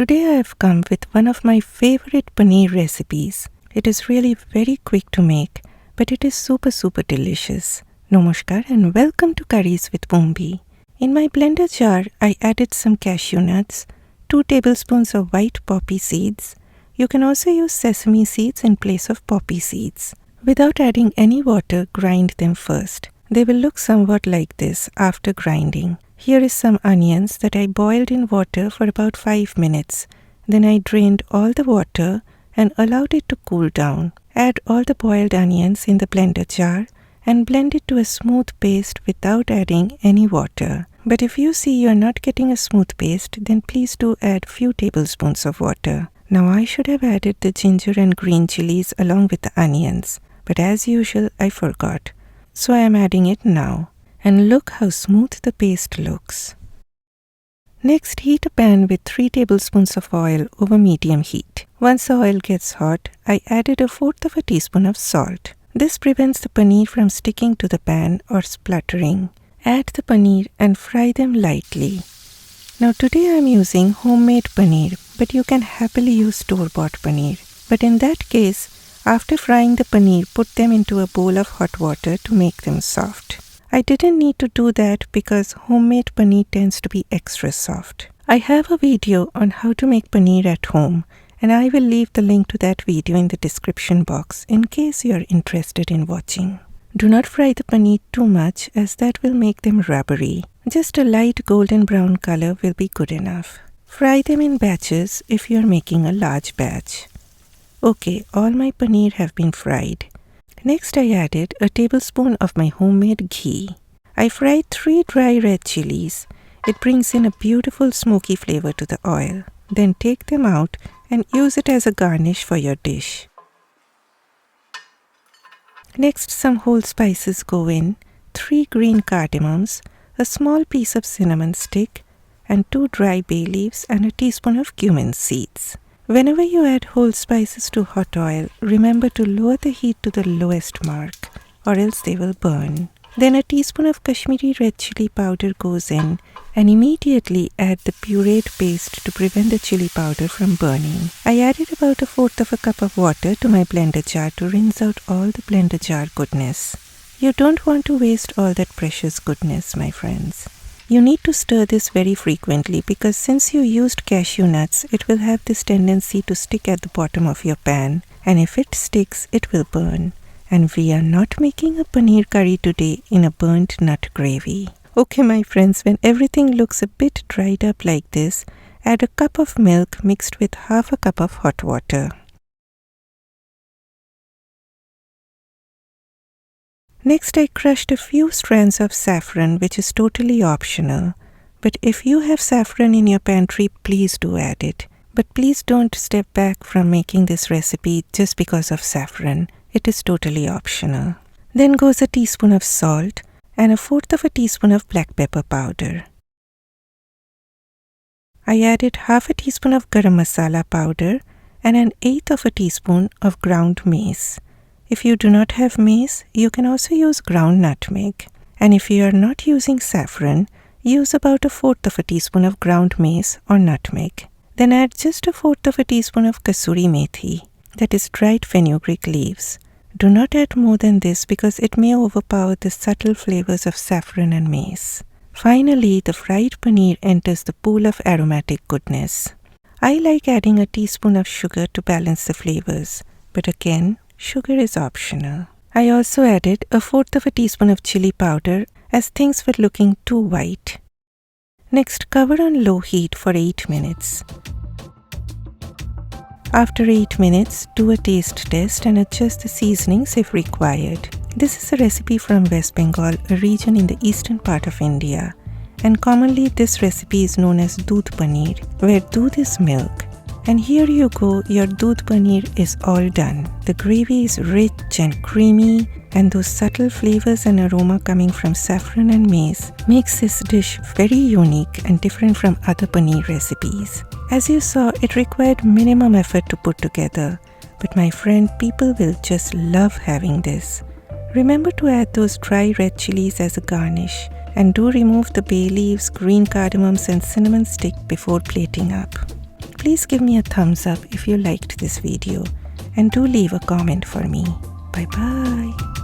Today I have come with one of my favorite paneer recipes. It is really very quick to make, but it is super delicious. Namaskar and welcome to Curries with Bumbi. In my blender jar, I added some cashew nuts, 2 tablespoons of white poppy seeds. You can also use sesame seeds in place of poppy seeds. Without adding any water, grind them first. They will look somewhat like this after grinding. Here is some onions that I boiled in water for about 5 minutes. Then I drained all the water and allowed it to cool down. Add all the boiled onions in the blender jar and blend it to a smooth paste without adding any water. But if you see you are not getting a smooth paste, then please do add few tablespoons of water. Now I should have added the ginger and green chillies along with the onions, but as usual I forgot. So I am adding it now. And look how smooth the paste looks. Next, heat a pan with 3 tablespoons of oil over medium heat. Once the oil gets hot, I added 1/4 teaspoon of salt. This prevents the paneer from sticking to the pan or spluttering. Add the paneer and fry them lightly. Now today I am using homemade paneer, but you can happily use store-bought paneer. But in that case, after frying the paneer, put them into a bowl of hot water to make them soft. I didn't need to do that because homemade paneer tends to be extra soft. I have a video on how to make paneer at home, and I will leave the link to that video in the description box in case you are interested in watching. Do not fry the paneer too much as that will make them rubbery. Just a light golden brown color will be good enough. Fry them in batches if you are making a large batch. Okay, all my paneer have been fried. Next I added a tablespoon of my homemade ghee. I fried 3 dry red chillies. It brings in a beautiful smoky flavor to the oil. Then take them out and use it as a garnish for your dish. Next some whole spices go in, 3 green cardamoms, a small piece of cinnamon stick, and 2 dry bay leaves and a teaspoon of cumin seeds. Whenever you add whole spices to hot oil, remember to lower the heat to the lowest mark, or else they will burn. Then a teaspoon of Kashmiri red chilli powder goes in, and immediately add the pureed paste to prevent the chilli powder from burning. I added about 1/4 cup of water to my blender jar to rinse out all the blender jar goodness. You don't want to waste all that precious goodness, my friends. You need to stir this very frequently because since you used cashew nuts, it will have this tendency to stick at the bottom of your pan, and if it sticks, it will burn. And we are not making a paneer curry today in a burnt nut gravy. Okay, my friends, when everything looks a bit dried up like this, add a cup of milk mixed with 1/2 cup of hot water. Next, I crushed a few strands of saffron, which is totally optional. But if you have saffron in your pantry, please do add it. But please don't step back from making this recipe just because of saffron. It is totally optional. Then goes a teaspoon of salt and 1/4 teaspoon of black pepper powder. I added 1/2 teaspoon of garam masala powder and 1/8 teaspoon of ground mace. If you do not have mace, you can also use ground nutmeg. And if you are not using saffron, use about 1/4 teaspoon of ground mace or nutmeg. Then add just 1/4 teaspoon of kasoori methi, that is dried fenugreek leaves. Do not add more than this because it may overpower the subtle flavors of saffron and mace. Finally, the fried paneer enters the pool of aromatic goodness. I like adding a teaspoon of sugar to balance the flavors, but again, sugar is optional. I also added 1/4 teaspoon of chilli powder as things were looking too white. Next, cover on low heat for 8 minutes. After 8 minutes, do a taste test and adjust the seasonings if required. This is a recipe from West Bengal, a region in the eastern part of India. And commonly this recipe is known as Doodh Paneer, where doodh is milk. And here you go, your doodh paneer is all done. The gravy is rich and creamy, and those subtle flavors and aroma coming from saffron and mace makes this dish very unique and different from other paneer recipes. As you saw, it required minimum effort to put together, but my friend, people will just love having this. Remember to add those dry red chillies as a garnish, and do remove the bay leaves, green cardamoms and cinnamon stick before plating up. please give me a thumbs up if you liked this video and do leave a comment for me. Bye bye.